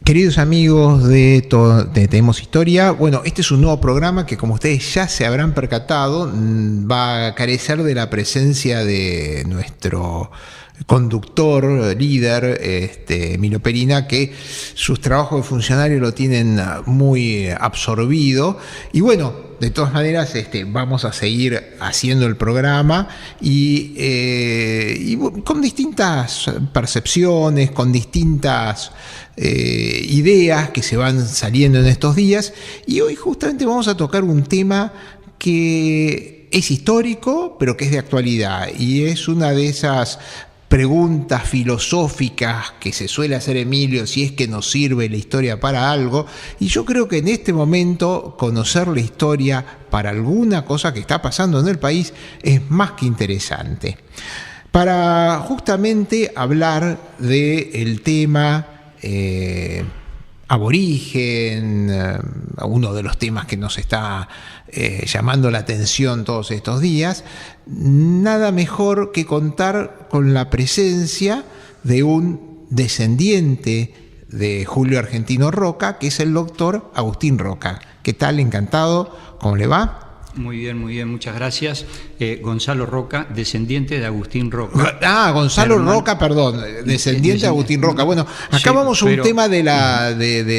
Queridos amigos de Tenemos Historia, bueno, este es un nuevo programa que, como ustedes ya se habrán percatado, va a carecer de la presencia de nuestro conductor, líder, Emilio Perina, que sus trabajos de funcionario lo tienen muy absorbido. Y bueno, de todas maneras, vamos a seguir haciendo el programa y con distintas percepciones, con distintas ideas que se van saliendo en estos días. Y hoy justamente vamos a tocar un tema que es histórico, pero que es de actualidad. Y es una de esas preguntas filosóficas que se suele hacer Emilio, si es que nos sirve la historia para algo, y yo creo que en este momento conocer la historia para alguna cosa que está pasando en el país es más que interesante. Para justamente hablar del tema aborigen, uno de los temas que nos está llamando la atención todos estos días, nada mejor que contar con la presencia de un descendiente de Julio Argentino Roca, que es el doctor Agustín Roca. ¿Qué tal? Encantado. ¿Cómo le va? Muy bien, muchas gracias. Gonzalo Roca, descendiente de Agustín Roca. Gonzalo Roca, perdón, descendiente de Agustín Roca. Bueno, acá sí, vamos a un tema de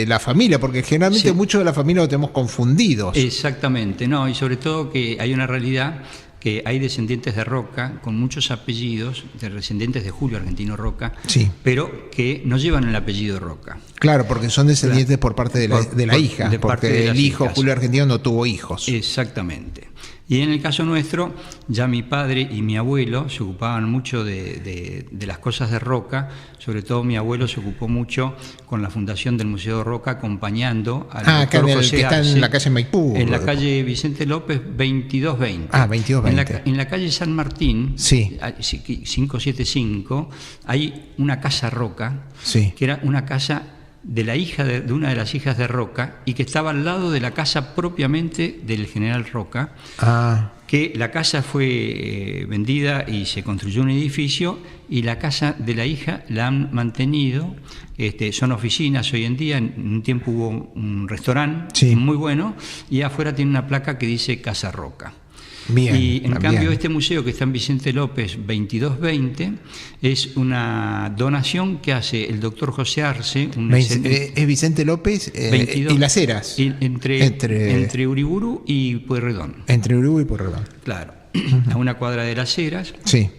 la familia, porque generalmente muchos de la familia lo tenemos confundidos. Exactamente, no, y sobre todo que hay una realidad que hay descendientes de Roca con muchos apellidos, de descendientes de Julio Argentino Roca, sí, pero que no llevan el apellido Roca. Claro, porque son descendientes por parte de la hija, porque el hijo Julio Argentino no tuvo hijos. Exactamente. Y en el caso nuestro, ya mi padre y mi abuelo se ocupaban mucho de las cosas de Roca, sobre todo mi abuelo se ocupó mucho con la fundación del Museo de Roca, acompañando al doctor José que está Arce, en la calle Maipú. En la calle Vicente López 2220. 2220. En la calle San Martín, sí, 575, hay una casa Roca, sí, que era una casa de la hija de una de las hijas de Roca y que estaba al lado de la casa propiamente del general Roca, que la casa fue vendida y se construyó un edificio, y la casa de la hija la han mantenido, son oficinas hoy en día. En un tiempo hubo un restaurante muy bueno y afuera tiene una placa que dice Casa Roca. Bien, y en cambio este museo que está en Vicente López 2220 es una donación que hace el doctor José Arce. Es Vicente López 22, y Las Heras. Entre Uriburu y Pueyrredón. Entre Uriburu y Pueyrredón. Claro, a una cuadra de Las Heras. Sí.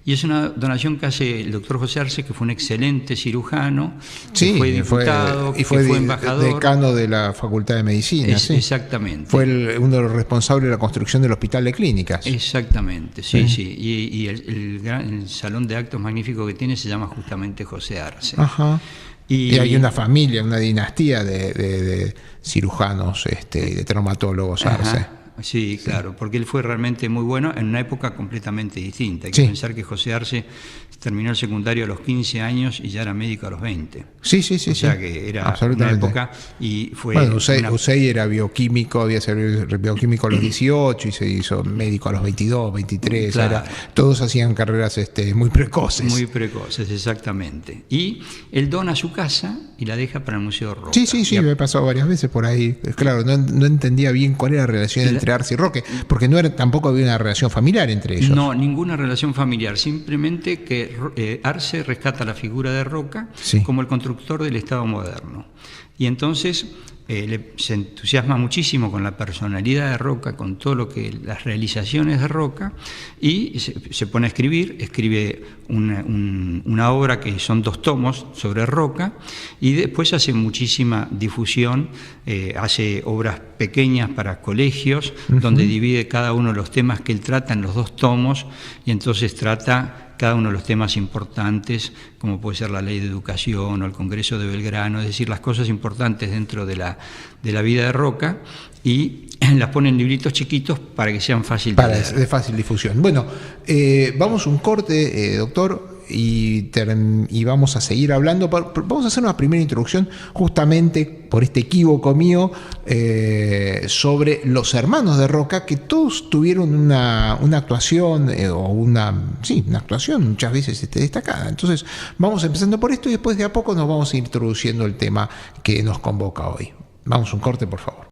Y es una donación que hace el doctor José Arce, que fue un excelente cirujano, sí, que fue diputado, y fue embajador. Decano de la Facultad de Medicina. Sí. Exactamente. Fue uno de los responsables de la construcción del Hospital de Clínicas. Exactamente, sí. Y el salón de actos magnífico que tiene se llama justamente José Arce. Ajá. Y hay una familia, una dinastía de cirujanos, de traumatólogos Arce. Sí, claro, porque él fue realmente muy bueno en una época completamente distinta. Hay que pensar que José Arce terminó el secundario a los 15 años y ya era médico a los 20. Sí. O sea que era una época y fue... Bueno, Usey era bioquímico, había sido bioquímico a los 18 y se hizo médico a los 22, 23. Claro. Todos hacían carreras muy precoces. Muy precoces, exactamente. Y él dona su casa y la deja para el Museo Roca. Sí, me he pasado varias veces por ahí. Claro, no entendía bien cuál era la relación entre Arce y Roque, porque tampoco había una relación familiar entre ellos. No, ninguna relación familiar, simplemente que Arce rescata la figura de Roca como el constructor del Estado moderno. Y entonces se entusiasma muchísimo con la personalidad de Roca, con todo lo que las realizaciones de Roca, y se pone a escribe una obra que son 2 tomos sobre Roca, y después hace muchísima difusión, hace obras pequeñas para colegios, donde divide cada uno de los temas que él trata en los 2 tomos, y entonces trata cada uno de los temas importantes, como puede ser la Ley de Educación o el Congreso de Belgrano, es decir, las cosas importantes dentro de la vida de Roca, y las pone en libritos chiquitos para que sean fáciles de fácil difusión. Bueno, vamos a un corte, doctor. y vamos a seguir hablando. Vamos a hacer una primera introducción justamente por este equívoco mío sobre los hermanos de Roca, que todos tuvieron una actuación una actuación muchas veces destacada. Entonces vamos empezando por esto y después de a poco nos vamos a ir introduciendo el tema que nos convoca hoy. Vamos a un corte, por favor.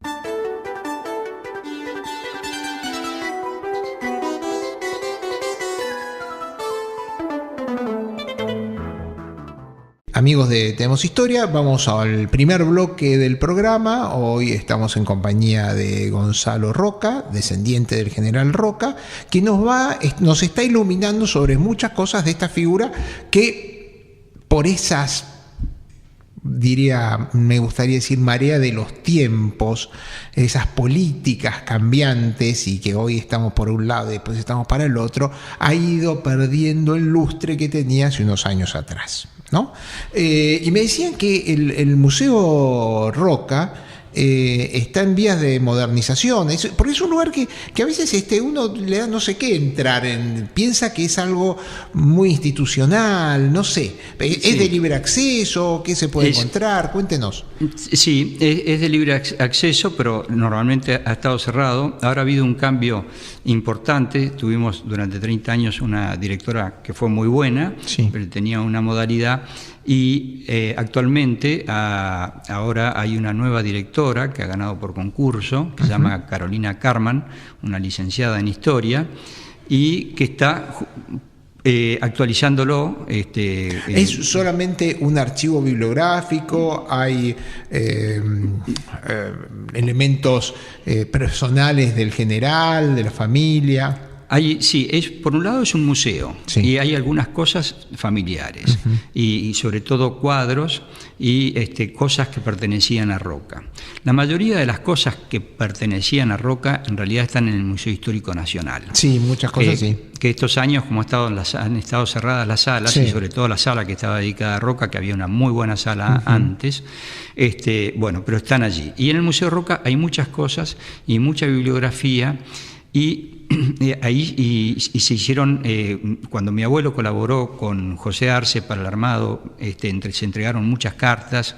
Amigos de Tenemos Historia, vamos al primer bloque del programa. Hoy estamos en compañía de Gonzalo Roca, descendiente del general Roca, que nos está iluminando sobre muchas cosas de esta figura que por esas, me gustaría decir, marea de los tiempos, esas políticas cambiantes y que hoy estamos por un lado y después estamos para el otro, ha ido perdiendo el lustre que tenía hace unos años atrás, ¿no? Y me decían que el Museo Roca está en vías de modernización, porque es un lugar que a veces uno le da no sé qué entrar piensa que es algo muy institucional, no sé, ¿es de libre acceso? ¿Qué se puede encontrar? Cuéntenos. Sí, es de libre acceso, pero normalmente ha estado cerrado. Ahora ha habido un cambio importante. Tuvimos durante 30 años una directora que fue muy buena, pero tenía una modalidad. Y actualmente ahora hay una nueva directora que ha ganado por concurso, que se llama Carolina Carman, una licenciada en Historia, y que está actualizándolo. ¿Es solamente un archivo bibliográfico? ¿Hay elementos personales del general, de la familia? Por un lado es un museo, y hay algunas cosas familiares, y sobre todo cuadros y cosas que pertenecían a Roca. La mayoría de las cosas que pertenecían a Roca en realidad están en el Museo Histórico Nacional. Sí, muchas cosas que estos años, como han estado cerradas las salas, y sobre todo la sala que estaba dedicada a Roca, que había una muy buena sala antes, pero están allí. Y en el Museo Roca hay muchas cosas y mucha bibliografía, y se hicieron, cuando mi abuelo colaboró con José Arce para el armado, se entregaron muchas cartas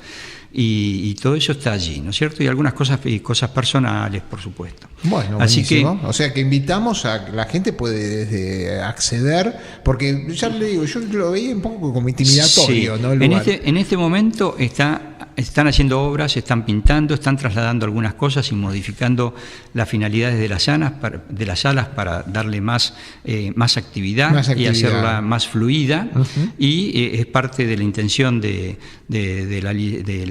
y todo eso está allí, ¿no es cierto? Y algunas cosas personales, por supuesto. Bueno, así buenísimo. O sea que invitamos a la gente, puede acceder, porque ya le digo, yo lo veía un poco como intimidatorio, ¿no? En este momento están haciendo obras, están pintando, están trasladando algunas cosas y modificando las finalidades de las salas para darle más actividad y hacerla más fluida. Y es parte de la intención de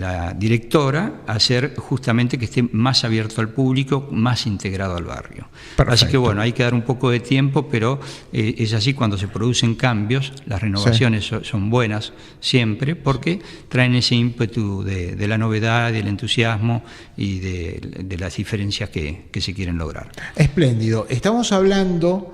la directora hacer justamente que esté más abierto al público, más integrado al barrio. Perfecto. Así que hay que dar un poco de tiempo, pero es así. Cuando se producen cambios, las renovaciones son buenas siempre, porque traen ese ímpetu de la novedad, del entusiasmo y de las diferencias que se quieren lograr. Espléndido. Estamos hablando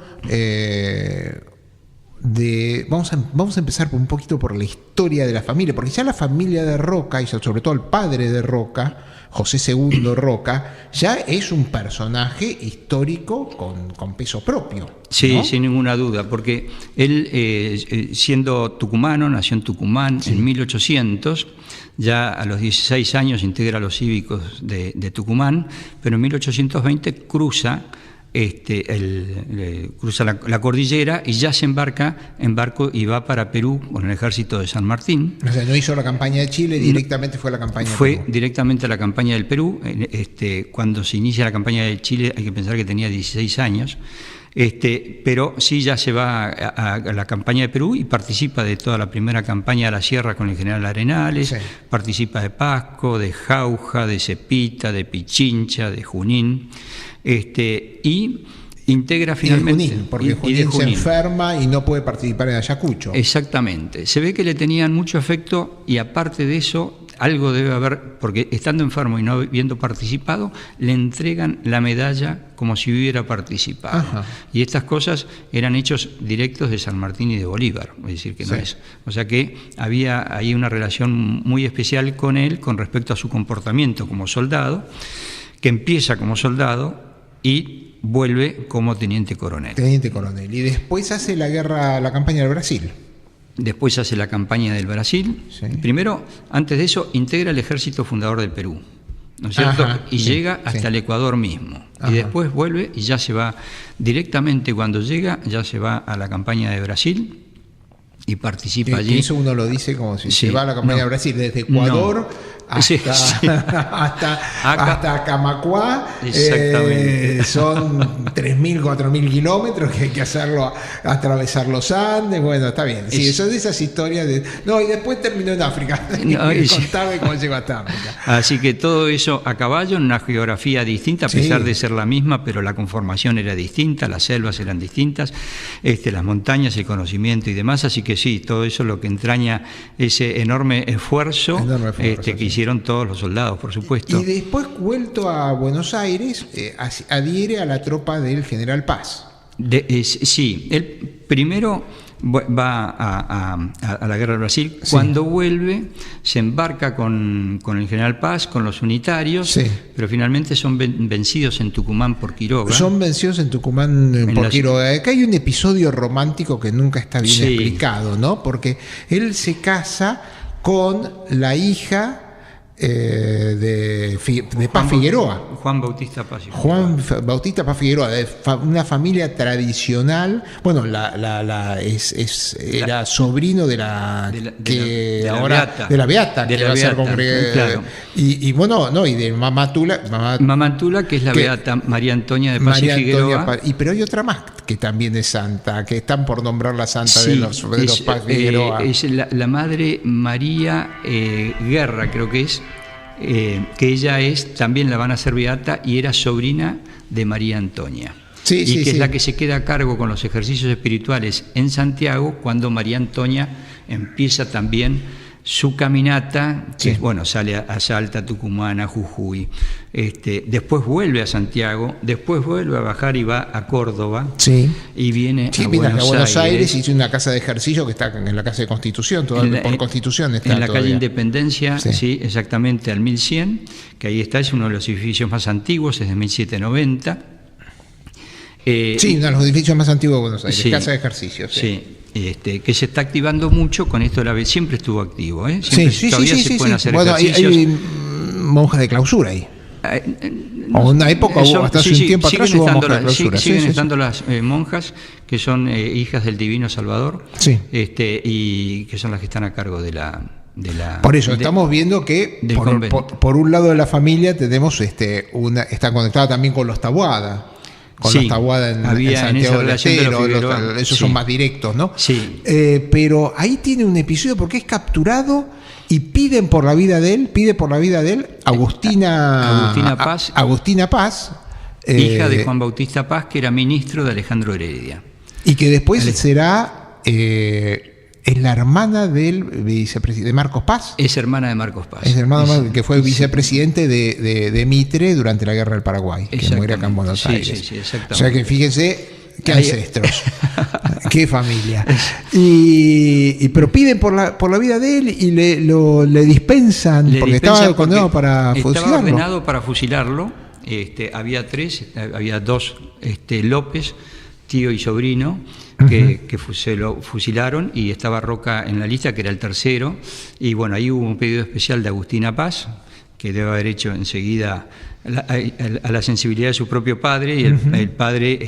vamos a empezar un poquito por la historia de la familia, porque ya la familia de Roca, y sobre todo el padre de Roca, José II Roca, ya es un personaje histórico con peso propio, ¿no? Sí, sin ninguna duda, porque él, siendo tucumano, nació en Tucumán en 1800, ya a los 16 años integra los cívicos de Tucumán, pero en 1820 cruza la cordillera y ya se embarca en barco y va para Perú con el ejército de San Martín. O sea, no hizo la campaña de Chile, directamente fue a la campaña de Perú. Fue directamente a la campaña del Perú. Cuando se inicia la campaña de Chile hay que pensar que tenía 16 años. Pero sí, ya se va a la campaña de Perú y participa de toda la primera campaña de la sierra con el general Arenales, participa de Pasco, de Jauja, de Cepita, de Pichincha, de Junín, y integra finalmente... Y de Junín, porque Junín se enferma y no puede participar en Ayacucho. Exactamente. Se ve que le tenían mucho afecto y aparte de eso, algo debe haber, porque estando enfermo y no habiendo participado, le entregan la medalla como si hubiera participado. Ajá. Y estas cosas eran hechos directos de San Martín y de Bolívar, es decir, que no es. O sea que había ahí una relación muy especial con él con respecto a su comportamiento como soldado, que empieza como soldado y vuelve como teniente coronel. Teniente coronel. Y después hace la campaña del Brasil. Después hace la campaña del Brasil. Sí. Primero, antes de eso, integra el ejército fundador del Perú, ¿no es cierto? Y llega hasta el Ecuador mismo. Y después vuelve y ya se va directamente, cuando llega, ya se va a la campaña de Brasil y participa allí. Eso uno lo dice como si se va a la campaña de Brasil, desde Ecuador hasta Camacuá. Exactamente. Son 3.000, 4.000 kilómetros que hay que hacerlo, atravesar los Andes. Bueno, está bien. Sí, son de esas historias de... No, y después terminó en África. Contame cómo llegó hasta África. Así que todo eso a caballo, en una geografía distinta, a pesar de ser la misma, pero la conformación era distinta, las selvas eran distintas, las montañas, el conocimiento y demás. Así que sí, todo eso es lo que entraña ese enorme esfuerzo, que hicieron todos los soldados, por supuesto. Y después, vuelto a Buenos Aires, adhiere a la tropa del general Paz. Sí, él primero va a la guerra del Brasil. Cuando vuelve, se embarca con el general Paz, con los unitarios, pero finalmente son vencidos en Tucumán por Quiroga. Son vencidos en Tucumán por Quiroga. Acá hay un episodio romántico que nunca está bien explicado, ¿no? Porque él se casa con la hija de Paz Figueroa. Juan Bautista Paz Figueroa. Juan Bautista Paz Figueroa, de una familia tradicional. Bueno, era sobrino de la Beata, que va a ser congregada. Y bueno, no, y de Mamá Tula, que es la Beata María Antonia de Paz y Figueroa. Pero hay otra más que también es santa, que están por nombrar la santa de los Paz Figueroa. Es la madre María Guerra, creo que es. Que ella también la van a hacer beata y era sobrina de María Antonia. Es la que se queda a cargo con los ejercicios espirituales en Santiago cuando María Antonia empieza también su caminata, que sale a Salta, Tucumán, a Jujuy, después vuelve a Santiago, después vuelve a bajar y va a Córdoba, y viene a Buenos Aires. Hizo una casa de ejercicio que está en la casa de Constitución, por Constitución está en la todavía. Calle Independencia, exactamente al 1100, que ahí está, es uno de los edificios más antiguos, es de 1790. Uno de los edificios más antiguos de Buenos Aires, casa de ejercicio. Que se está activando mucho con esto de la vez, siempre estuvo activo, todavía se pueden hacer ejercicios. Hay monjas de clausura ahí. O una época hasta hace un tiempo atrás hubo monjas de clausura. Siguen estando las monjas que son hijas del Divino Salvador, y que son las que están a cargo de la... Por eso estamos viendo que por un lado de la familia tenemos está conectada también con los Taboada. Con los Taboada en Santiago del Estero, esos son más directos, ¿no? Pero ahí tiene un episodio porque es capturado y pide por la vida de él Agustina Paz, hija de Juan Bautista Paz, que era ministro de Alejandro Heredia. Y que después será... es la hermana del vicepresidente de Marcos Paz. Es hermana de Marcos Paz. Es hermana que fue vicepresidente de Mitre durante la Guerra del Paraguay, que muere acá en Buenos Aires. Exactamente. O sea que fíjense qué ancestros, qué familia. Pero piden por la vida de él y le dispensan, porque estaba condenado para fusilarlo. Estaba ordenado para fusilarlo. Había dos López, tío y sobrino, que se lo fusilaron, y estaba Roca en la lista, que era el tercero, y bueno, ahí hubo un pedido especial de Agustina Paz, que debe haber hecho enseguida a la sensibilidad de su propio padre, y el padre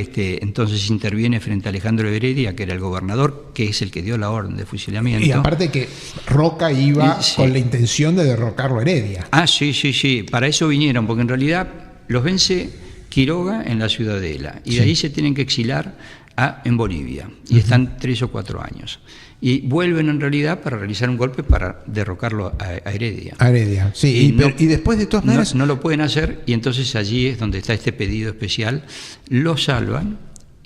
entonces interviene frente a Alejandro Heredia, que era el gobernador, que es el que dio la orden de fusilamiento. Y aparte que Roca iba con la intención de derrocarlo a Heredia. Sí, para eso vinieron, porque en realidad los vence Quiroga en la Ciudadela, y de ahí se tienen que exilar en Bolivia, y están 3 o 4 años. Y vuelven en realidad para realizar un golpe para derrocarlo a Heredia. Y después de todas maneras... No lo pueden hacer, y entonces allí es donde está este pedido especial. Lo salvan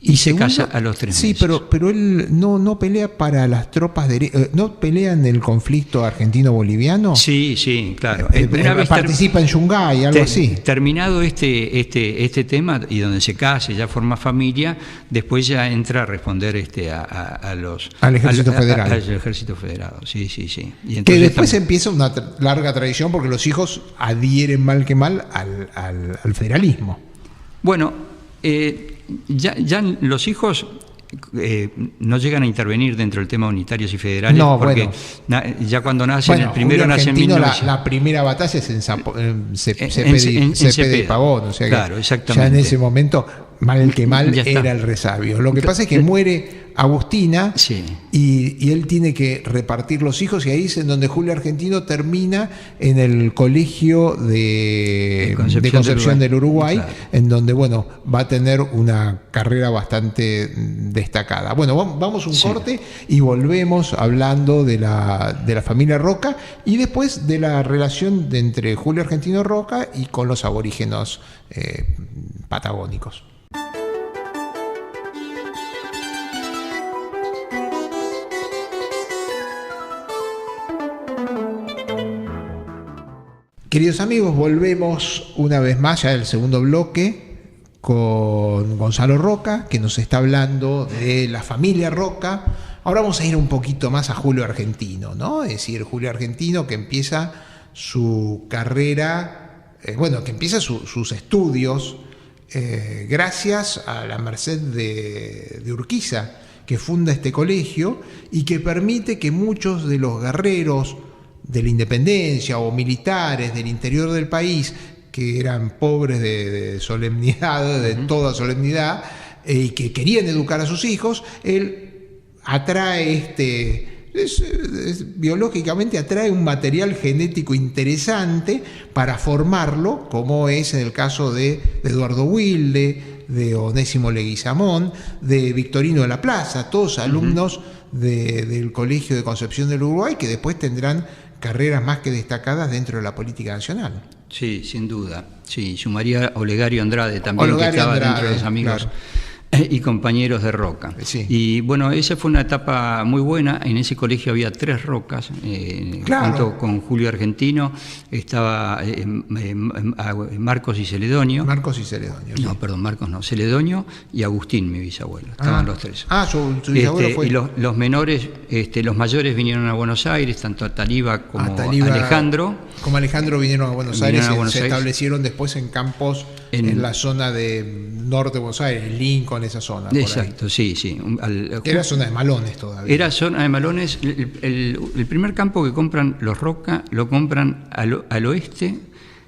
y se casa a los 3 meses. Pero él no pelea para las tropas ¿no pelea en el conflicto argentino-boliviano? Sí, claro. Participa en Yungay, algo así. Terminado este tema, y donde se casa, ya forma familia, después ya entra a responder al Ejército Federal. Al Ejército Federado, sí. Y entonces que después empieza una larga tradición, porque los hijos adhieren mal que mal al federalismo. Bueno, ya los hijos no llegan a intervenir dentro del tema unitarios y federales, no, porque bueno, ya cuando nacen, el primero nace en 1900. La primera batalla es en Cepeda y Pavón, o sea que claro, exactamente. Ya en ese momento, mal que mal, era el resabio. Lo que pasa es que muere Agustina, sí, y él tiene que repartir los hijos, y ahí es en donde Julio Argentino termina en el colegio de Concepción del Uruguay, claro, en donde, bueno, va a tener una carrera bastante destacada. Bueno, vamos un corte y volvemos hablando de la familia Roca y después de la relación entre Julio Argentino Roca y con los aborígenes patagónicos. Queridos amigos, volvemos una vez más ya del segundo bloque con Gonzalo Roca, que nos está hablando de la familia Roca. Ahora vamos a ir un poquito más a Julio Argentino, ¿no? Es decir, Julio Argentino, que empieza su carrera, que empieza sus estudios gracias a la merced de Urquiza, que funda este colegio y que permite que muchos de los guerreros de la independencia o militares del interior del país, que eran pobres de solemnidad, de toda solemnidad, y que querían educar a sus hijos, él atrae biológicamente atrae un material genético interesante para formarlo, como es en el caso de Eduardo Wilde, de Onésimo Leguizamón, de Victorino de la Plaza, todos alumnos del Colegio de Concepción del Uruguay, que después tendrán carreras más que destacadas dentro de la política nacional. Sí, sin duda. Sí, sumaría Olegario Andrade también, que estaba dentro de los amigos, claro, y compañeros de Roca. Sí. Y bueno, esa fue una etapa muy buena. En ese colegio había 3 Rocas, claro, junto con Julio Argentino, estaba Marcos y Celedonio. Marcos y Celedonio. No, perdón, Marcos no, Celedonio y Agustín, mi bisabuelo. Estaban los 3. Su bisabuelo fue. Y los menores, los mayores vinieron a Buenos Aires, tanto Ataliba como Alejandro. Como Alejandro vinieron a Buenos Aires y se establecieron después en campos en la zona de norte de Buenos Aires, Lincoln, esa zona. Exacto, sí. Era zona de Malones todavía. Era zona de Malones. El primer campo que compran los Roca lo compran al oeste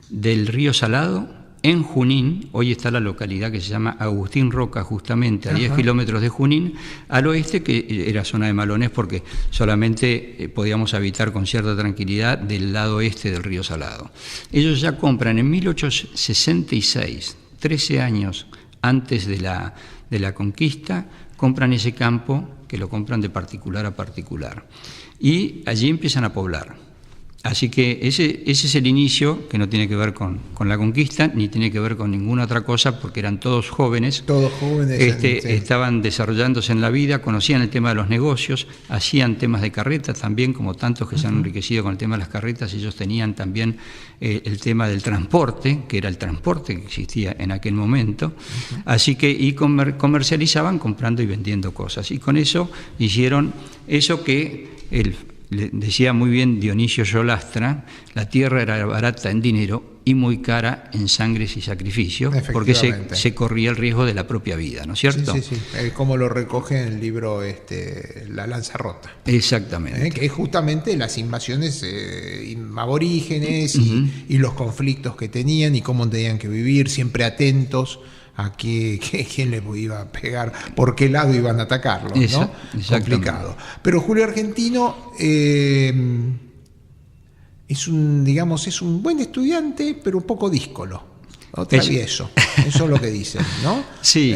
del río Salado, en Junín. Hoy está la localidad que se llama Agustín Roca, justamente a 10 kilómetros de Junín, al oeste, que era zona de Malones porque solamente podíamos habitar con cierta tranquilidad del lado este del río Salado. Ellos ya compran en 1866, 13 años antes de la conquista, compran ese campo, que lo compran de particular a particular, y allí empiezan a poblar. Así que ese es el inicio, que no tiene que ver con la conquista, ni tiene que ver con ninguna otra cosa, porque eran todos jóvenes. Todos jóvenes. Estaban desarrollándose en la vida, conocían el tema de los negocios, hacían temas de carretas también, como tantos que se han enriquecido con el tema de las carretas. Ellos tenían también el tema del transporte, que era el transporte que existía en aquel momento. Así que, y comercializaban comprando y vendiendo cosas. Y con eso hicieron eso que le decía muy bien Dionisio Yolastra: la tierra era barata en dinero y muy cara en sangres y sacrificios, porque se corría el riesgo de la propia vida, ¿no es cierto? Sí. Como lo recoge en el libro La Lanza Rota. Exactamente. Que es justamente las invasiones aborígenes y los conflictos que tenían y cómo tenían que vivir, siempre atentos a quién le iba a pegar, por qué lado iban a atacarlo, ¿no? Complicado. Pero Julio Argentino es un buen estudiante, pero un poco díscolo, travieso. Eso es lo que dicen, ¿no? Sí.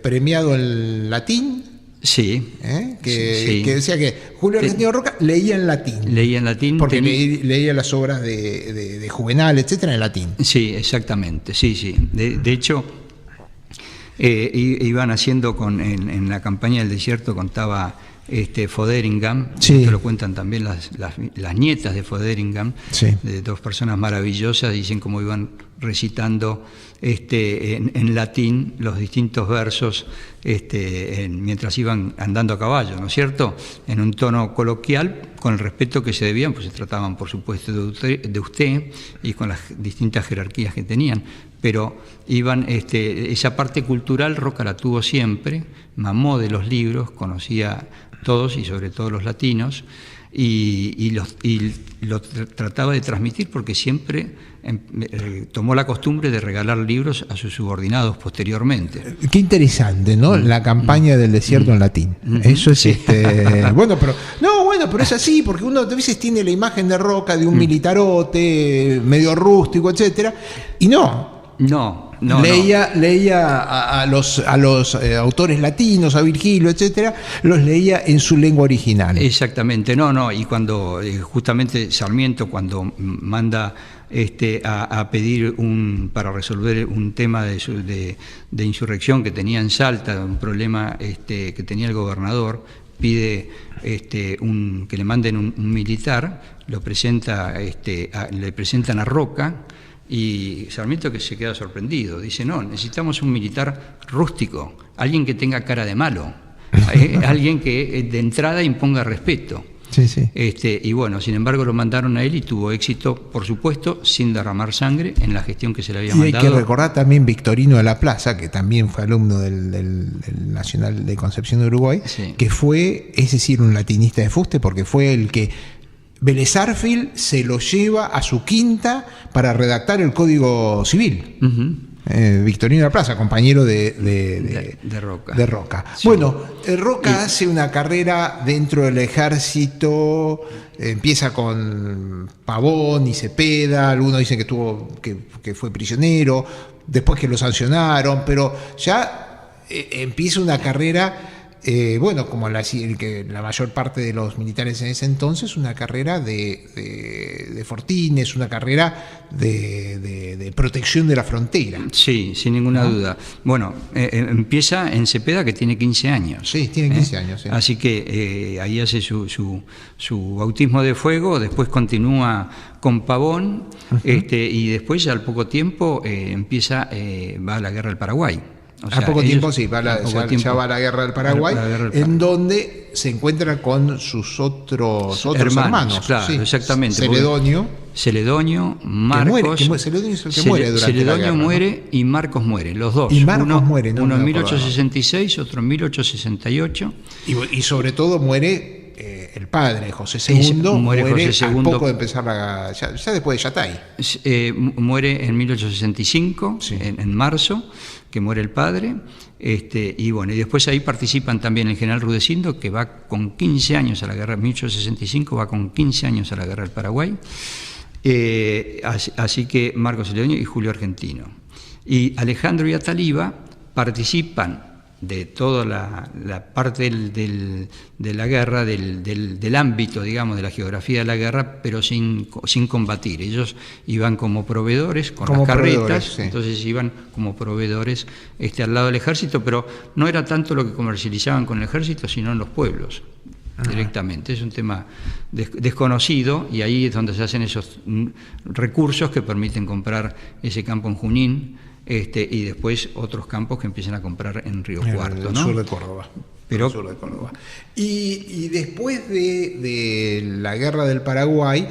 Premiado en latín. Sí. Que decía que Julio Argentino Roca leía en latín. Leía en latín. Porque leía las obras de Juvenal, etcétera, en latín. Sí, exactamente. Sí. De hecho, iban haciendo en la campaña del desierto, contaba Fotheringham, sí. Esto lo cuentan también las nietas de Fotheringham, sí. De dos personas maravillosas, dicen cómo iban recitando en latín los distintos versos mientras iban andando a caballo, ¿no es cierto? En un tono coloquial, con el respeto que se debían, pues se trataban por supuesto de usted y con las distintas jerarquías que tenían, pero iban, esa parte cultural Roca la tuvo siempre, mamó de los libros, conocía todos y sobre todo los latinos, y lo trataba de transmitir porque siempre tomó la costumbre de regalar libros a sus subordinados posteriormente. Qué interesante, ¿no? La campaña del desierto en latín. Eso es sí. Bueno, pero es así, porque uno a veces tiene la imagen de Roca de un militarote, medio rústico, etcétera, y no, leía a los autores latinos, a Virgilio, etcétera, los leía en su lengua original. Exactamente, y cuando justamente Sarmiento, cuando manda a pedir para resolver un tema de insurrección que tenía en Salta, un problema que tenía el gobernador, pide que le manden un militar, lo presenta, le presentan a Roca. Y Sarmiento, que se queda sorprendido, dice, no, necesitamos un militar rústico, alguien que tenga cara de malo, alguien que de entrada imponga respeto. Sí, sí. Y bueno, sin embargo lo mandaron a él y tuvo éxito, por supuesto, sin derramar sangre en la gestión que se le había mandado. Y hay que recordar también Victorino de la Plaza, que también fue alumno del Nacional de Concepción de Uruguay, sí. Que fue, es decir, un latinista de fuste, porque fue el que Vélez Sarsfield se lo lleva a su quinta para redactar el Código Civil. Victorino de la Plaza, compañero de Roca. De Roca. Sí. Bueno, Roca hace una carrera dentro del ejército, empieza con Pavón y Cepeda, algunos dicen que fue prisionero, después que lo sancionaron, pero ya empieza una carrera. Como que la mayor parte de los militares en ese entonces, una carrera de fortines, una carrera de protección de la frontera. Sí, sin ninguna duda. Bueno, empieza en Cepeda, que tiene 15 años. Sí, tiene 15 años. Sí. Así que ahí hace su bautismo de fuego, después continúa con Pavón, y después ya al poco tiempo va a la guerra del Paraguay. A poco tiempo, sí, ya va a la guerra del Paraguay, en donde se encuentra con sus otros hermanos. Claro, sí, exactamente. Celedonio, Marcos. Celedonio es el que muere durante la guerra. Muere, ¿no? Y Marcos muere, los dos. Y Marcos muere, uno en 1866, otro en 1868. Y sobre todo muere el padre, José II, muere José II, al poco de empezar ya después de Yatay. Muere en 1865, sí. en marzo, que muere el padre, y después ahí participan también el general Rudecindo, que va con 15 años a la guerra, en 1865 va con 15 años a la guerra del Paraguay, así que Marcos Celedonio y Julio Argentino. Y Alejandro y Ataliba participan de toda la parte de la guerra, del ámbito, digamos, de la geografía de la guerra, pero sin combatir. Ellos iban como proveedores con las carretas, sí. Entonces iban como proveedores al lado del ejército, pero no era tanto lo que comercializaban con el ejército, sino en los pueblos. Directamente, es un tema desconocido, y ahí es donde se hacen esos recursos que permiten comprar ese campo en Junín, y después otros campos que empiezan a comprar en Río Cuarto, el ¿no? sur de Córdoba. Y después de la guerra del Paraguay,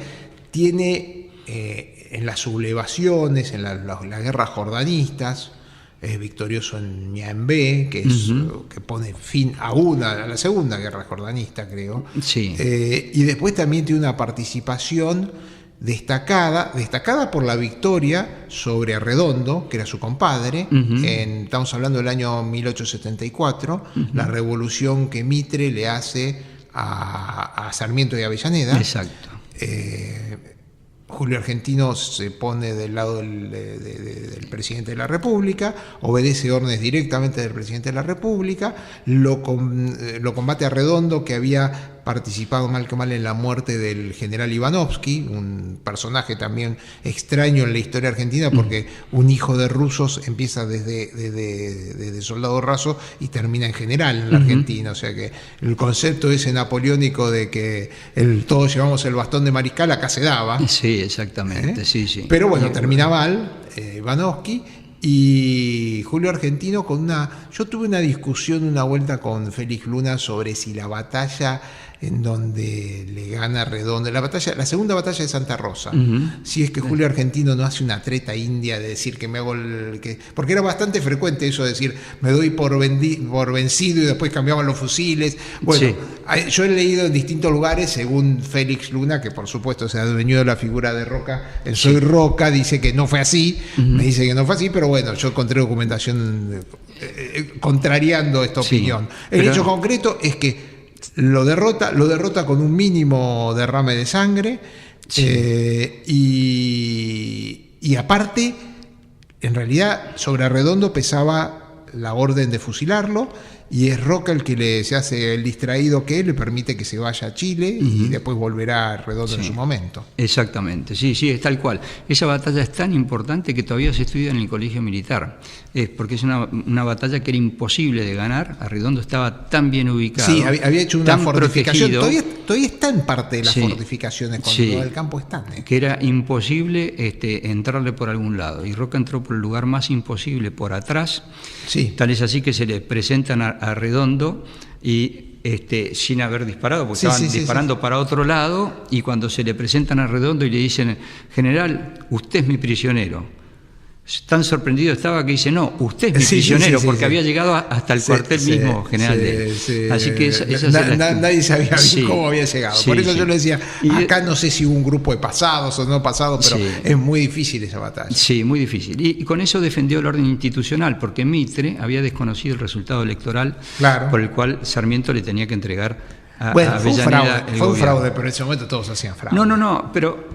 tiene en las sublevaciones, en las guerras jordanistas, es victorioso en Ñambé, que pone fin a la segunda guerra jordanista, creo. Sí. Y después también tiene una participación destacada por la victoria sobre Arredondo, que era su compadre, estamos hablando del año 1874, la revolución que Mitre le hace a Sarmiento y Avellaneda. Exacto. Julio Argentino se pone del lado del presidente de la República, obedece órdenes directamente del presidente de la República, lo combate Arredondo, que había participado mal que mal en la muerte del general Ivanovsky, un personaje también extraño en la historia argentina, porque un hijo de rusos empieza desde soldado raso y termina en general en la Argentina. O sea que el concepto ese napoleónico de que todos llevamos el bastón de mariscal acá se daba. Sí, exactamente. Sí, sí. Pero bueno, termina mal Ivanovsky. Y Julio Argentino yo tuve una discusión una vuelta con Félix Luna sobre si la batalla en donde le gana Redondo, la segunda batalla de Santa Rosa, si es que Julio Argentino no hace una treta india de decir que me hago porque era bastante frecuente eso de decir me doy por vencido y después cambiaban los fusiles. Bueno, yo he leído en distintos lugares, según Félix Luna, que por supuesto se ha adueñado de la figura de Roca, Soy Roca, dice que no fue así, me dice que no fue así, pero bueno, yo encontré documentación contrariando esta opinión. El hecho concreto es que lo derrota con un mínimo derrame de sangre, y aparte, en realidad, sobre Arredondo pesaba la orden de fusilarlo, y es Roca el que se hace el distraído que le permite que se vaya a Chile y después volverá a Arredondo en su momento. Exactamente, sí, es tal cual. Esa batalla es tan importante que todavía se estudia en el colegio militar, porque es una batalla que era imposible de ganar. Arredondo estaba tan bien ubicado. Sí, había hecho una fortificación, todavía está en parte de las fortificaciones, cuando todo el campo está. Que era imposible entrarle por algún lado, y Roca entró por el lugar más imposible, por atrás. Tal es así que se le presentan a Arredondo y sin haber disparado, porque estaban disparando para otro lado, y cuando se le presentan a Arredondo y le dicen: general, usted es mi prisionero. Tan sorprendido estaba que dice: no, usted es mi prisionero, porque había llegado hasta el cuartel mismo general de él. Así que nadie sabía cómo había llegado. Por eso yo le decía, acá no sé si hubo un grupo de pasados o no pasados, pero es muy difícil esa batalla. Sí, muy difícil. Y con eso defendió el orden institucional, porque Mitre había desconocido el resultado electoral por el cual Sarmiento le tenía que entregar a Avellaneda. Fue un fraude, pero en ese momento todos hacían fraude. No, pero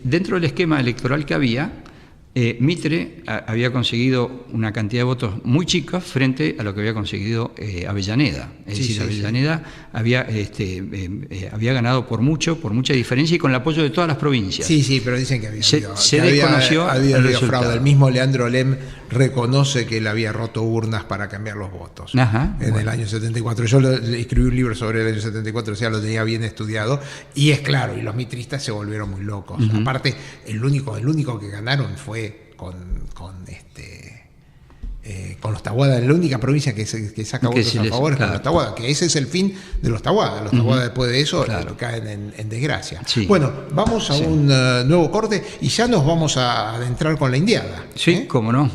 dentro del esquema electoral que había, Mitre había conseguido una cantidad de votos muy chicos frente a lo que había conseguido Avellaneda. Es decir, Avellaneda había ganado por mucha diferencia y con el apoyo de todas las provincias. Sí, pero dicen que había habido fraude. El mismo Leandro Lem reconoce que él había roto urnas para cambiar los votos en el año 74. Yo escribí un libro sobre el año 74, o sea, lo tenía bien estudiado, y es claro, y los mitristas se volvieron muy locos. Aparte, el único que ganaron fue con los Taboada. La única provincia que saca votos a favor es con los Taboada, que ese es el fin de los Taboada. Los Taboada después de eso caen en desgracia. Bueno, vamos a un nuevo corte y ya nos vamos a adentrar con la indiada. Sí, cómo no.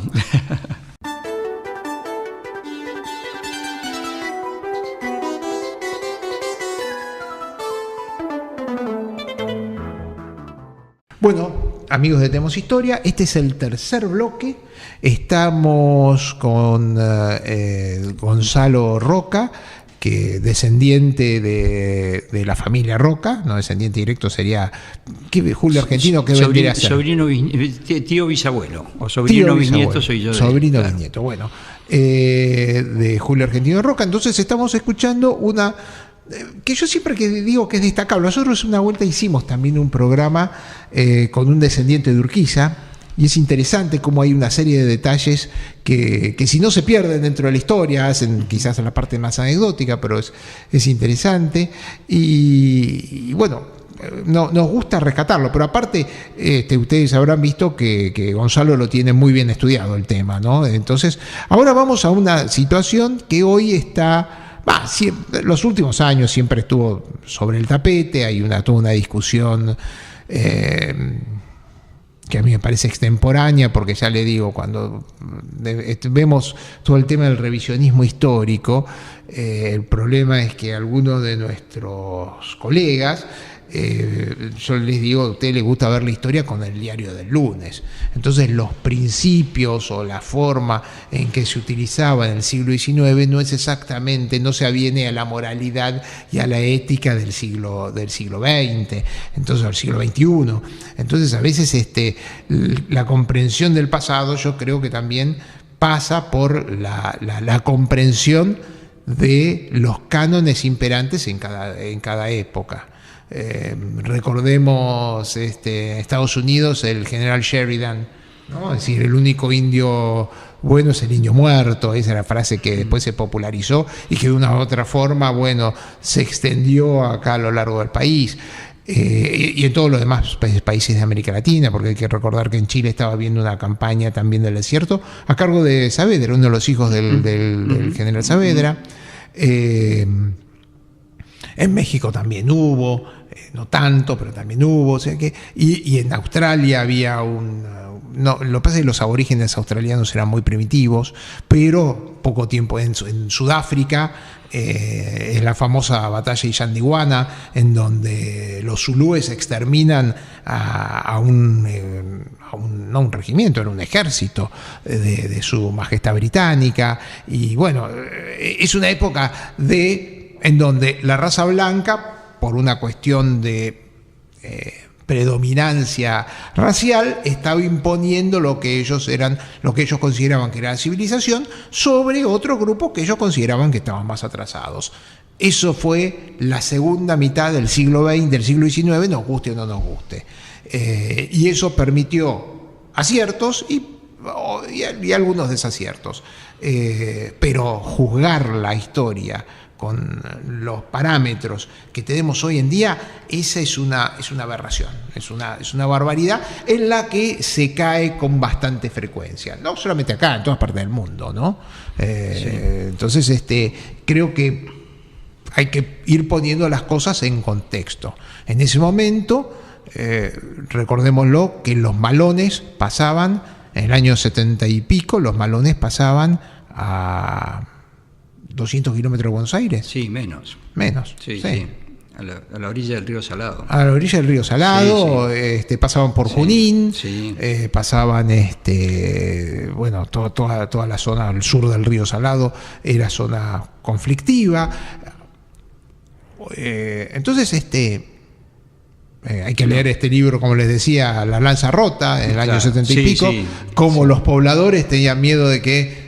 Bueno, amigos de Tenemos Historia, este es el tercer bloque. Estamos con Gonzalo Roca, que descendiente de la familia Roca, no descendiente directo sería Julio Argentino, que vendría a ser tío bisabuelo, o sobrino bisnieto soy yo. Sobrino bisnieto, bueno, de Julio Argentino Roca. Entonces estamos escuchando una que yo siempre digo que es destacable. Nosotros una vuelta hicimos también un programa con un descendiente de Urquiza, y es interesante cómo hay una serie de detalles que si no se pierden dentro de la historia, hacen quizás en la parte más anecdótica, pero es interesante, y bueno, nos gusta rescatarlo. Pero aparte, ustedes habrán visto que Gonzalo lo tiene muy bien estudiado el tema, ¿no? Entonces, ahora vamos a una situación que hoy está... los últimos años siempre estuvo sobre el tapete. Hay toda una discusión que a mí me parece extemporánea, porque ya le digo, cuando vemos todo el tema del revisionismo histórico, el problema es que algunos de nuestros colegas, yo les digo, a ustedes les gusta ver la historia con el diario del lunes. Entonces los principios o la forma en que se utilizaba en el siglo XIX no se aviene a la moralidad y a la ética del siglo XX, entonces al siglo XXI. Entonces a veces la comprensión del pasado, yo creo que también pasa por la comprensión de los cánones imperantes en cada época. Recordemos Estados Unidos, el general Sheridan, ¿no? Es decir, el único indio bueno es el indio muerto. Esa es la frase que después se popularizó y que de una u otra forma, bueno, se extendió acá a lo largo del país. Y en todos los demás países de América Latina, porque hay que recordar que en Chile estaba habiendo una campaña también del desierto a cargo de Saavedra, uno de los hijos del general Saavedra. En México también hubo, no tanto, pero también hubo. O sea que, y en Australia había lo que pasa es que los aborígenes australianos eran muy primitivos, pero poco tiempo en Sudáfrica. Es la famosa batalla de Yandiguana, en donde los zulúes exterminan no un regimiento, era un ejército de su majestad británica. Y bueno, es una época en donde la raza blanca, por una cuestión de predominancia racial, estaba imponiendo lo que ellos consideraban que era la civilización sobre otros grupos que ellos consideraban que estaban más atrasados. Eso fue la segunda mitad del siglo XX, del siglo XIX, nos guste o no nos guste. Y eso permitió aciertos y algunos desaciertos. Pero juzgar la historia con los parámetros que tenemos hoy en día, esa es una aberración, es una barbaridad en la que se cae con bastante frecuencia, no solamente acá, en todas partes del mundo, ¿no? Sí. Entonces, creo que hay que ir poniendo las cosas en contexto. En ese momento, recordémoslo, que los malones pasaban, en el año 70 y pico, los malones pasaban a 200 kilómetros de Buenos Aires. Sí, menos. Sí. A la orilla del río Salado. A la orilla del río Salado, sí. Pasaban por Junín, pasaban, bueno, toda la zona al sur del río Salado era zona conflictiva. Entonces, hay que leer este libro, como les decía, La Lanza Rota, en el año 70 y pico, cómo los pobladores tenían miedo de que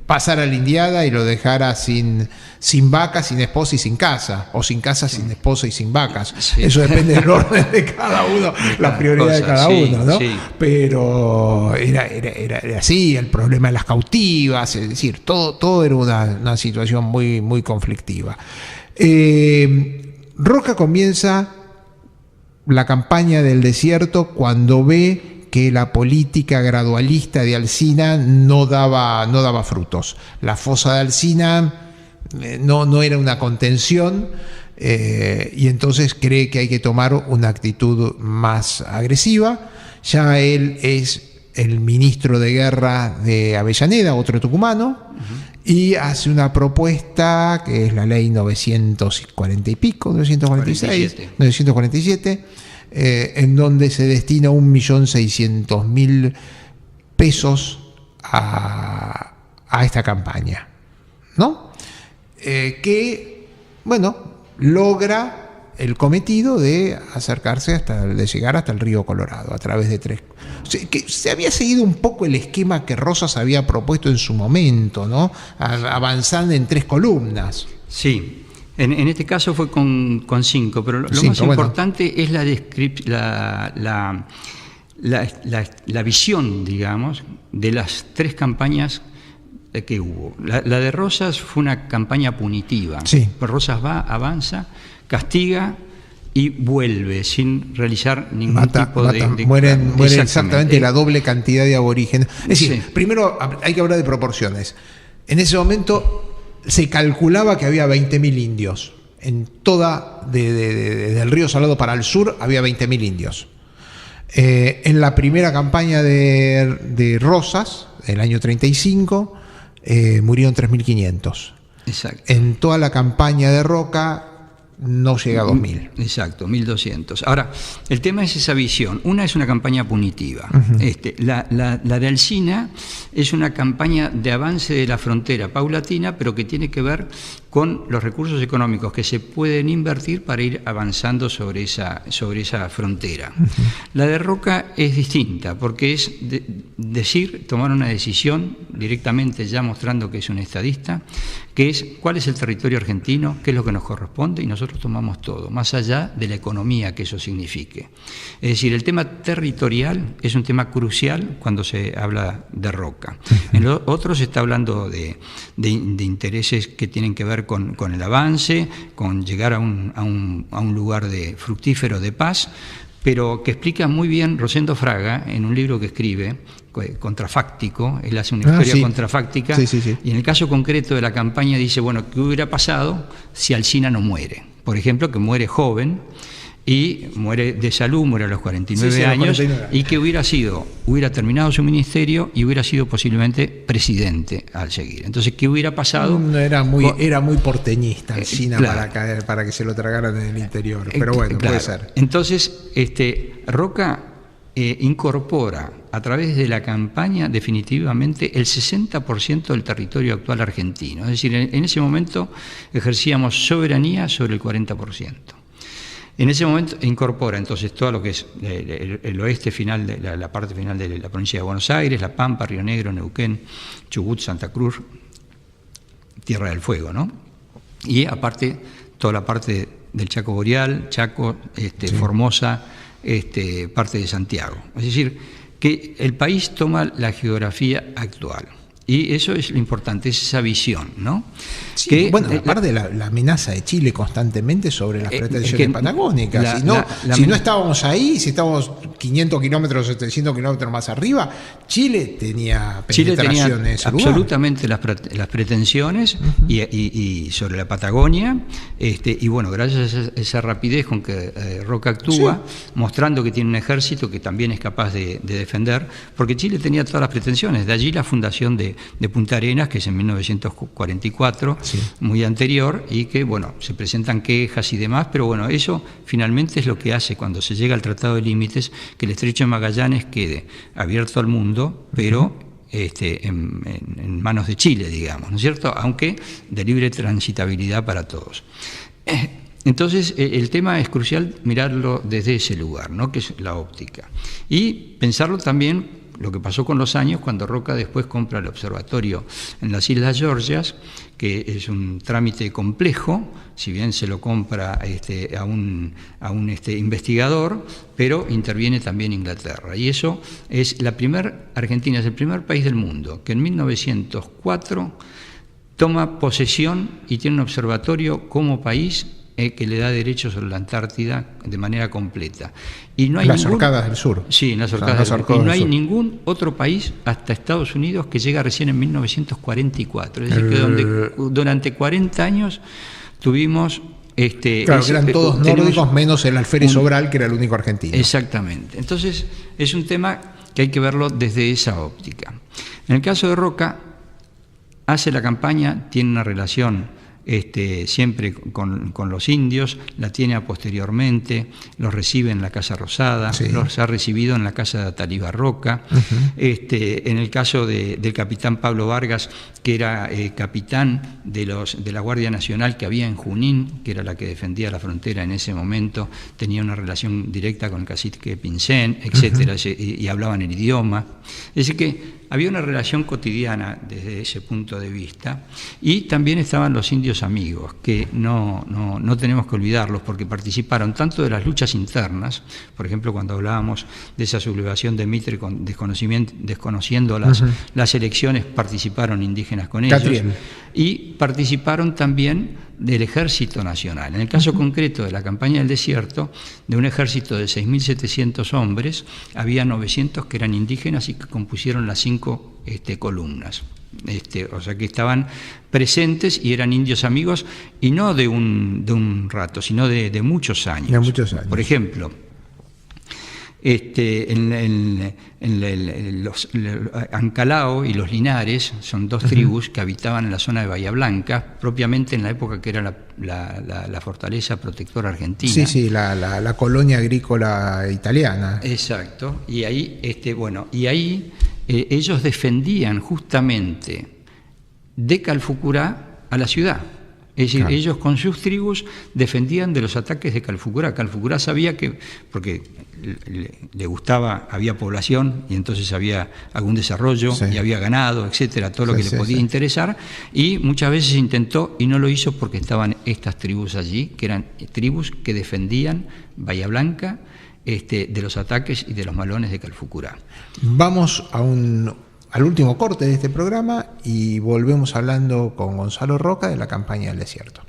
pasara la indiada y lo dejara sin vacas, sin esposa y sin casa, o sin casa, sin esposa y sin vacas. Sí. Eso depende del orden de cada uno, la prioridad de cada uno, ¿no? Sí. Pero era así, el problema de las cautivas, es decir, todo era una situación muy, muy conflictiva. Roca comienza la campaña del desierto cuando ve que la política gradualista de Alsina no daba frutos. La fosa de Alsina no era una contención, y entonces cree que hay que tomar una actitud más agresiva. Ya él es el ministro de guerra de Avellaneda, otro tucumano, y hace una propuesta que es la ley 940 y pico, 947, en donde se destina 1.600.000 pesos a esta campaña, ¿no? Que, bueno, logra el cometido de acercarse de llegar hasta el río Colorado a través de tres. O sea, que se había seguido un poco el esquema que Rosas había propuesto en su momento, ¿no? Avanzando en 3 columnas. Sí. En este caso fue con 5, pero lo más importante es la visión, digamos, de las 3 campañas que hubo. La de Rosas fue una campaña punitiva. Sí. Rosas avanza, castiga y vuelve sin realizar ningún tipo de... Muere exactamente la doble cantidad de aborígenes. Es decir, primero hay que hablar de proporciones. En ese momento se calculaba que había 20.000 indios. En toda, desde el río Salado para el sur, había 20.000 indios. En la primera campaña de Rosas, el año 35, murieron 3.500. Exacto. En toda la campaña de Roca no llega a 2.000. Exacto, 1.200. Ahora, el tema es esa visión. Una es una campaña punitiva. La de Alsina es una campaña de avance de la frontera paulatina, pero que tiene que ver con los recursos económicos que se pueden invertir para ir avanzando sobre esa frontera. La de Roca es distinta, porque es tomar una decisión directamente, ya mostrando que es un estadista, que es cuál es el territorio argentino, qué es lo que nos corresponde, y nosotros tomamos todo, más allá de la economía que eso signifique. Es decir, el tema territorial es un tema crucial cuando se habla de Roca. En lo otro se está hablando de intereses que tienen que ver con el avance, con llegar a un lugar fructífero de paz, pero que explica muy bien Rosendo Fraga en un libro que escribe, contrafáctico. Él hace una historia contrafáctica, y en el caso concreto de la campaña dice, bueno, ¿qué hubiera pasado si Alsina no muere? Por ejemplo, que muere joven y muere de salud, muere a los 49 años, y que hubiera terminado su ministerio y hubiera sido posiblemente presidente al seguir. Entonces, ¿qué hubiera pasado? Era muy porteñista Alsina, claro, para que se lo tragaran en el interior, pero bueno, claro, puede ser. Entonces, Roca incorpora a través de la campaña definitivamente el 60% del territorio actual argentino. Es decir, en ese momento ejercíamos soberanía sobre el 40%. En ese momento incorpora entonces todo lo que es el oeste final, la parte final de la provincia de Buenos Aires, La Pampa, Río Negro, Neuquén, Chubut, Santa Cruz, Tierra del Fuego, ¿no? Y aparte toda la parte del Chaco Boreal, Chaco, Formosa, parte de Santiago. Es decir, que el país toma la geografía actual. Y eso es lo importante, es esa visión, ¿no? Sí, bueno, aparte de la amenaza de Chile constantemente sobre las pretensiones patagónicas. Si no estábamos ahí, si estábamos 500 kilómetros, 700 kilómetros más arriba, Chile tenía penetración en ese lugar. Absolutamente las pretensiones, y sobre la Patagonia, y bueno, gracias a esa rapidez con que Roca actúa, mostrando que tiene un ejército que también es capaz de defender, porque Chile tenía todas las pretensiones, de allí la fundación de Punta Arenas, que es en 1944, muy anterior, y que, bueno, se presentan quejas y demás, pero bueno, eso finalmente es lo que hace cuando se llega al Tratado de Límites, que el Estrecho de Magallanes quede abierto al mundo, pero en manos de Chile, digamos, ¿no es cierto? Aunque de libre transitabilidad para todos. Entonces, el tema es crucial mirarlo desde ese lugar, ¿no? Que es la óptica. Y pensarlo también lo que pasó con los años, cuando Roca después compra el observatorio en las Islas Georgias, que es un trámite complejo, si bien se lo compra a un investigador, pero interviene también Inglaterra. Y eso es Argentina es el primer país del mundo que en 1904 toma posesión y tiene un observatorio como país que le da derechos sobre la Antártida de manera completa. Y no hay las Orcadas del Sur. Sí, en las Orcadas del Sur. Y no hay ningún otro país, hasta Estados Unidos, que llega recién en 1944. Es decir, que durante 40 años tuvimos... claro, que eran todos nórdicos, menos el alférez Sobral, que era el único argentino. Exactamente. Entonces, es un tema que hay que verlo desde esa óptica. En el caso de Roca, hace la campaña, tiene una relación siempre con los indios, la tiene posteriormente, los recibe en la Casa Rosada, los ha recibido en la casa de Ataliba Roca. En el caso del capitán Pablo Vargas, que era capitán de la Guardia Nacional que había en Junín, que era la que defendía la frontera en ese momento, tenía una relación directa con el cacique Pincén, etcétera, y hablaban el idioma. Es decir que había una relación cotidiana desde ese punto de vista, y también estaban los indios amigos, que no tenemos que olvidarlos, porque participaron tanto de las luchas internas, por ejemplo, cuando hablábamos de esa sublevación de Mitre desconociendo las elecciones, participaron indígenas con ellos, Catriel. Y participaron también del Ejército Nacional. En el caso concreto de la campaña del desierto, de un ejército de 6.700 hombres, había 900 que eran indígenas y que compusieron las 5 columnas. O sea que estaban presentes y eran indios amigos, y no de un rato, sino de muchos años. De muchos años. Por ejemplo, los Ancalao y los Linares son dos tribus que habitaban en la zona de Bahía Blanca, propiamente en la época que era la fortaleza protectora argentina. Sí, la colonia agrícola italiana. Exacto. Y ahí, ellos defendían justamente de Calfucurá a la ciudad. Es decir, ellos con sus tribus defendían de los ataques de Calfucurá. Calfucurá sabía que, porque le gustaba, había población y entonces había algún desarrollo y había ganado, etcétera, todo lo que le podía interesar, y muchas veces intentó y no lo hizo porque estaban estas tribus allí, que eran tribus que defendían Bahía Blanca de los ataques y de los malones de Calfucurá. Vamos al último corte de este programa y volvemos hablando con Gonzalo Roca de la campaña del desierto.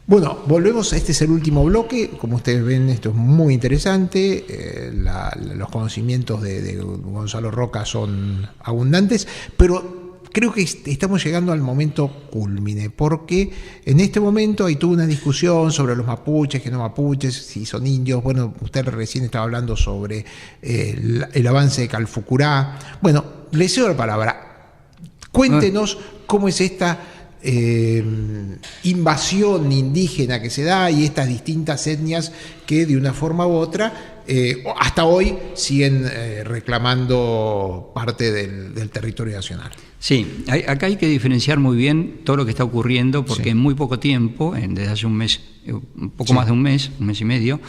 Bueno, volvemos, este es el último bloque, como ustedes ven esto es muy interesante, los conocimientos de Gonzalo Roca son abundantes, pero creo que estamos llegando al momento cúlmine, porque en este momento hay toda una discusión sobre los mapuches, que no mapuches, si son indios. Bueno, usted recién estaba hablando sobre el avance de Calfucurá. Bueno, le cedo la palabra. Cuéntenos cómo es esta invasión indígena que se da y estas distintas etnias que de una forma u otra hasta hoy siguen reclamando parte del territorio nacional. Sí, acá hay que diferenciar muy bien todo lo que está ocurriendo, porque en muy poco tiempo, desde hace un mes, un poco más de un mes y medio,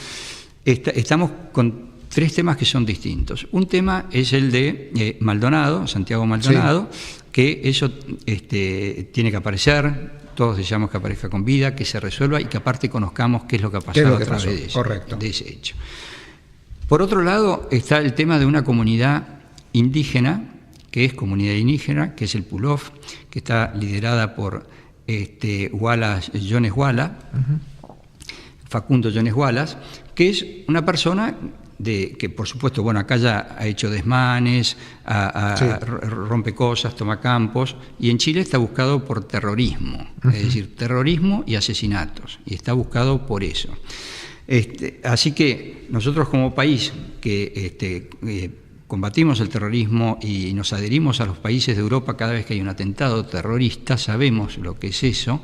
estamos con 3 temas que son distintos. Un tema es el de Maldonado, Santiago Maldonado, que eso tiene que aparecer, todos deseamos que aparezca con vida, que se resuelva y que aparte conozcamos qué es lo que ha pasado a través de ese hecho. Por otro lado está el tema de una comunidad indígena, que es comunidad indígena, que es el Pulov, que está liderada por Jones Walla, Facundo Jones Wallace, que es una persona que por supuesto, bueno, acá ya ha hecho desmanes, rompe cosas, toma campos, y en Chile está buscado por terrorismo, es decir, terrorismo y asesinatos, y está buscado por eso. Así que nosotros como país que combatimos el terrorismo y nos adherimos a los países de Europa cada vez que hay un atentado terrorista, sabemos lo que es eso,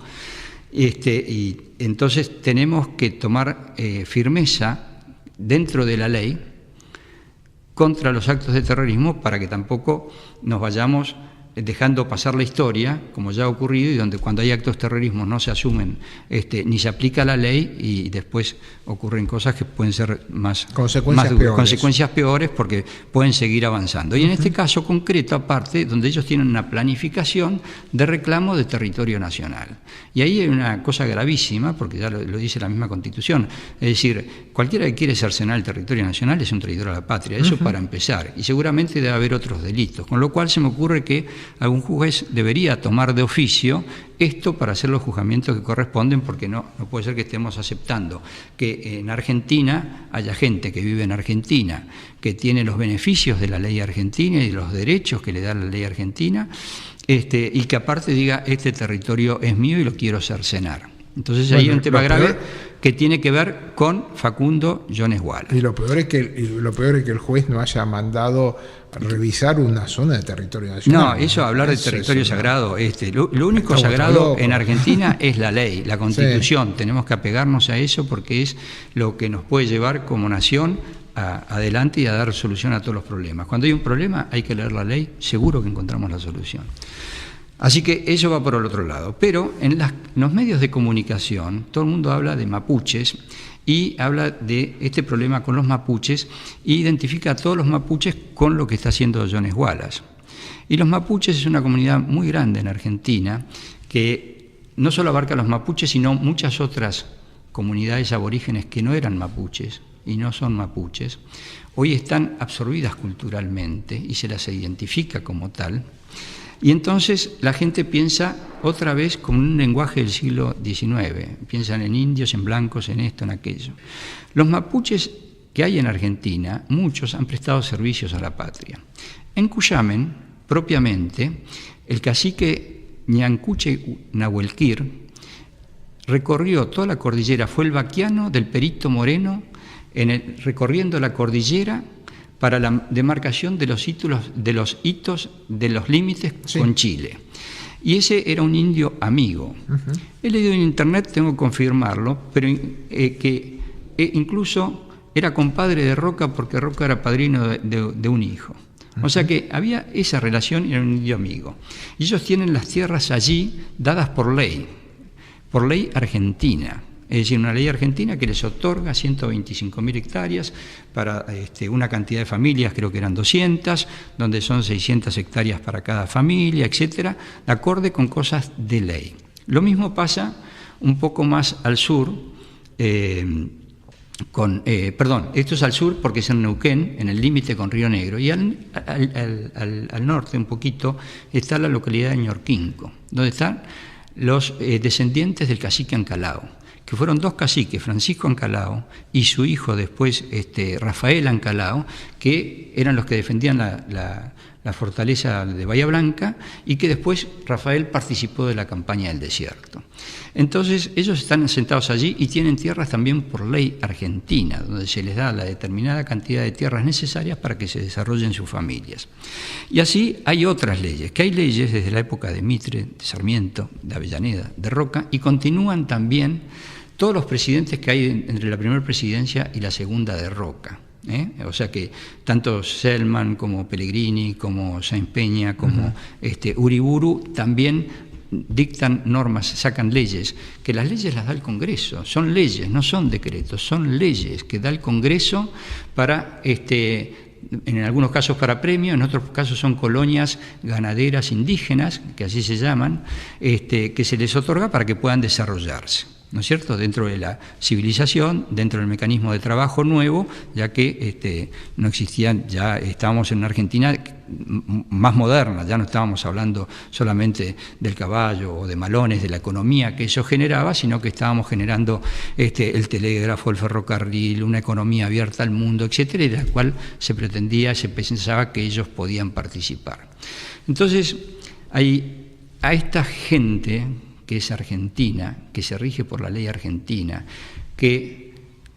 y entonces tenemos que tomar firmeza dentro de la ley contra los actos de terrorismo para que tampoco nos vayamos dejando pasar la historia, como ya ha ocurrido, y donde cuando hay actos de terrorismo no se asumen ni se aplica la ley y después ocurren cosas que pueden ser más duras, consecuencias peores porque pueden seguir avanzando. Y en este caso concreto, aparte, donde ellos tienen una planificación de reclamo de territorio nacional. Y ahí hay una cosa gravísima, porque ya lo dice la misma Constitución, es decir, cualquiera que quiere cercenar el territorio nacional es un traidor a la patria, eso para empezar, y seguramente debe haber otros delitos, con lo cual se me ocurre que algún juez debería tomar de oficio esto para hacer los juzgamientos que corresponden, porque no puede ser que estemos aceptando que en Argentina haya gente que vive en Argentina, que tiene los beneficios de la ley argentina y los derechos que le da la ley argentina, y que aparte diga, este territorio es mío y lo quiero cercenar. Entonces ahí hay un tema grave que tiene que ver con Facundo Jones Wallace. Y lo peor es que el juez no haya mandado a revisar una zona de territorio nacional. No, eso hablar de territorio sagrado, lo único sagrado en Argentina es la ley, la Constitución. Tenemos que apegarnos a eso porque es lo que nos puede llevar como nación adelante y a dar solución a todos los problemas. Cuando hay un problema hay que leer la ley, seguro que encontramos la solución. Así que eso va por el otro lado. Pero en los medios de comunicación todo el mundo habla de mapuches y habla de este problema con los mapuches e identifica a todos los mapuches con lo que está haciendo Jones Wallace. Y los mapuches es una comunidad muy grande en Argentina que no solo abarca a los mapuches, sino muchas otras comunidades aborígenes que no eran mapuches y no son mapuches. Hoy están absorbidas culturalmente y se las identifica como tal. Y entonces la gente piensa otra vez como un lenguaje del siglo XIX. Piensan en indios, en blancos, en esto, en aquello. Los mapuches que hay en Argentina, muchos han prestado servicios a la patria. En Cuyamen, propiamente, el cacique Ñancuche Nahuelquir recorrió toda la cordillera, fue el vaquiano del Perito Moreno recorriendo la cordillera para la demarcación de los hitos de los límites con Chile. Y ese era un indio amigo. He leído en internet, tengo que confirmarlo, pero que incluso era compadre de Roca porque Roca era padrino de un hijo. O sea que había esa relación y era un indio amigo. Y ellos tienen las tierras allí dadas por ley argentina. Es decir, una ley argentina que les otorga 125.000 hectáreas para una cantidad de familias, creo que eran 200, donde son 600 hectáreas para cada familia, etcétera, de acorde con cosas de ley. Lo mismo pasa un poco más al sur, esto es al sur porque es en Neuquén, en el límite con Río Negro, y al norte un poquito está la localidad de Ñorquinco, donde están los descendientes del cacique Ancalao, que fueron dos caciques, Francisco Ancalao y su hijo después, Rafael Ancalao, que eran los que defendían la fortaleza de Bahía Blanca y que después Rafael participó de la campaña del desierto. Entonces ellos están asentados allí y tienen tierras también por ley argentina, donde se les da la determinada cantidad de tierras necesarias para que se desarrollen sus familias. Y así hay otras leyes, que hay leyes desde la época de Mitre, de Sarmiento, de Avellaneda, de Roca, y continúan también todos los presidentes que hay entre la primera presidencia y la segunda de Roca. O sea que tanto Selman como Pellegrini, como Sáenz Peña, como Uriburu también dictan normas, sacan leyes, que las leyes las da el Congreso, son leyes, no son decretos, son leyes que da el Congreso para, en algunos casos para premio, en otros casos son colonias ganaderas indígenas, que así se llaman, que se les otorga para que puedan desarrollarse, ¿no es cierto?, dentro de la civilización, dentro del mecanismo de trabajo nuevo, ya que no existían, ya estábamos en una Argentina más moderna, ya no estábamos hablando solamente del caballo o de Malones, de la economía que eso generaba, sino que estábamos generando el telégrafo, el ferrocarril, una economía abierta al mundo, etcétera, y de la cual se pretendía, se pensaba que ellos podían participar. Entonces, a esta gente que es argentina, que se rige por la ley argentina, que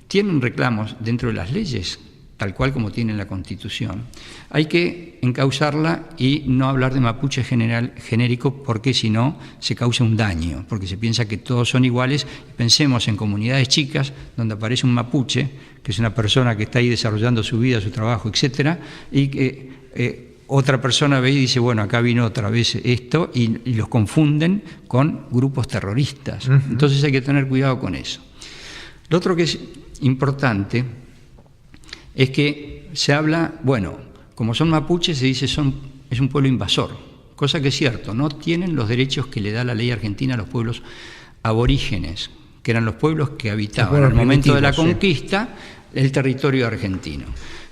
tienen reclamos dentro de las leyes, tal cual como tiene la Constitución, hay que encauzarla y no hablar de mapuche genérico, porque si no se causa un daño, porque se piensa que todos son iguales. Pensemos en comunidades chicas donde aparece un mapuche, que es una persona que está ahí desarrollando su vida, su trabajo, etcétera, y que otra persona ve y dice, bueno, acá vino otra vez esto, y los confunden con grupos terroristas. Entonces hay que tener cuidado con eso. Lo otro que es importante es que se habla, bueno, como son mapuches, se dice es un pueblo invasor, cosa que es cierto, no tienen los derechos que le da la ley argentina a los pueblos aborígenes, que eran los pueblos que habitaban al momento de la conquista el territorio argentino.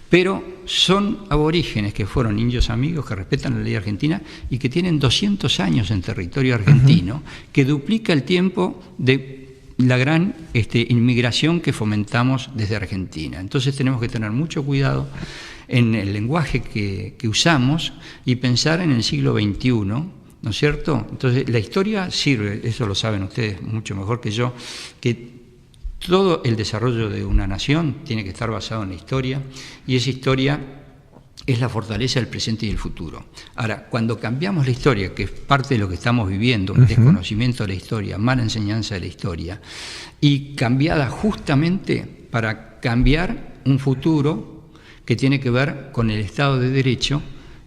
Pero son aborígenes que fueron indios amigos, que respetan la ley argentina y que tienen 200 años en territorio argentino, que duplica el tiempo de la gran inmigración que fomentamos desde Argentina. Entonces tenemos que tener mucho cuidado en el lenguaje que usamos y pensar en el siglo XXI, ¿no es cierto? Entonces la historia sirve, eso lo saben ustedes mucho mejor que yo, que todo el desarrollo de una nación tiene que estar basado en la historia, y esa historia es la fortaleza del presente y del futuro. Ahora, cuando cambiamos la historia, que es parte de lo que estamos viviendo, un desconocimiento de la historia, mala enseñanza de la historia, y cambiada justamente para cambiar un futuro que tiene que ver con el Estado de Derecho,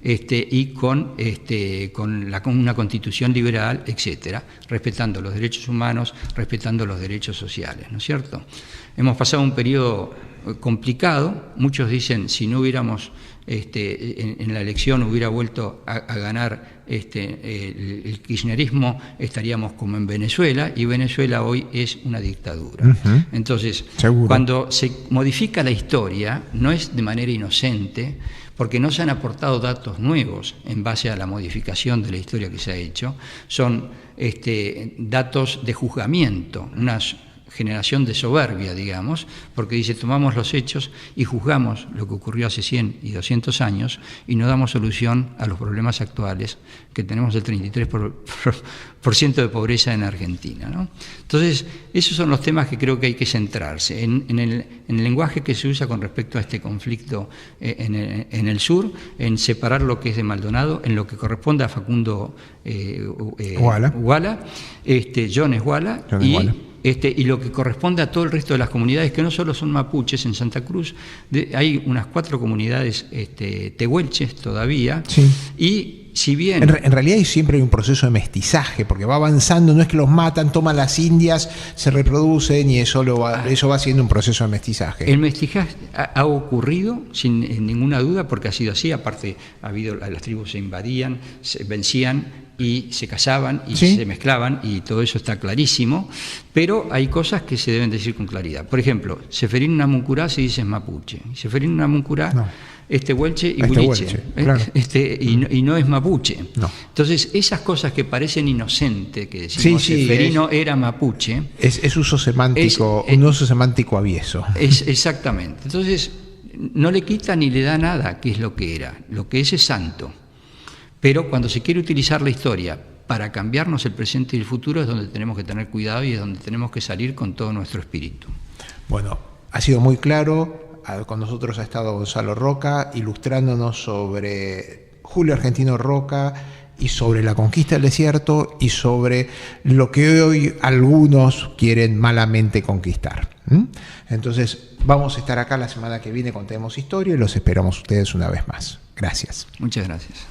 y con una constitución liberal, etcétera, respetando los derechos humanos, respetando los derechos sociales, ¿no es cierto? Hemos pasado un periodo complicado. Muchos dicen, si no hubiéramos en la elección hubiera vuelto a ganar el kirchnerismo, estaríamos como en Venezuela, y Venezuela hoy es una dictadura. Entonces, cuando se modifica la historia, no es de manera inocente, porque no se han aportado datos nuevos en base a la modificación de la historia que se ha hecho, son datos de juzgamiento, una generación de soberbia, digamos, porque dice, tomamos los hechos y juzgamos lo que ocurrió hace 100 y 200 años y no damos solución a los problemas actuales, que tenemos el 33% de pobreza en Argentina, ¿no? Entonces, esos son los temas que creo que hay que centrarse. En el lenguaje que se usa con respecto a este conflicto en el sur, en separar lo que es de Maldonado, en lo que corresponde a Facundo Uguala, Jones Uguala, Y lo que corresponde a todo el resto de las comunidades, que no solo son mapuches. En Santa Cruz hay unas 4 comunidades tehuelches todavía, sí. Y si bien... En realidad siempre hay un proceso de mestizaje, porque va avanzando, no es que los matan, toman las indias, se reproducen y eso va siendo un proceso de mestizaje. El mestizaje ha ocurrido sin ninguna duda, porque ha sido así. Aparte, las tribus se invadían, se vencían y se casaban y ¿sí? se mezclaban, y todo eso está clarísimo, pero hay cosas que se deben decir con claridad. Por ejemplo, Seferín Namuncurá se dice mapuche, Seferín Namuncurá no. Huelche y Huiliche, claro. Y no es mapuche. No. Entonces, esas cosas que parecen inocentes, que decimos Seferino era mapuche, es uso semántico, un uso semántico avieso. Exactamente. Entonces, no le quita ni le da nada que es lo que era. Lo que es santo. Pero cuando se quiere utilizar la historia para cambiarnos el presente y el futuro, es donde tenemos que tener cuidado y es donde tenemos que salir con todo nuestro espíritu. Bueno, ha sido muy claro. Con nosotros ha estado Gonzalo Roca, ilustrándonos sobre Julio Argentino Roca y sobre la conquista del desierto y sobre lo que hoy algunos quieren malamente conquistar. Entonces, vamos a estar acá la semana que viene, contemos historia y los esperamos ustedes una vez más. Gracias. Muchas gracias.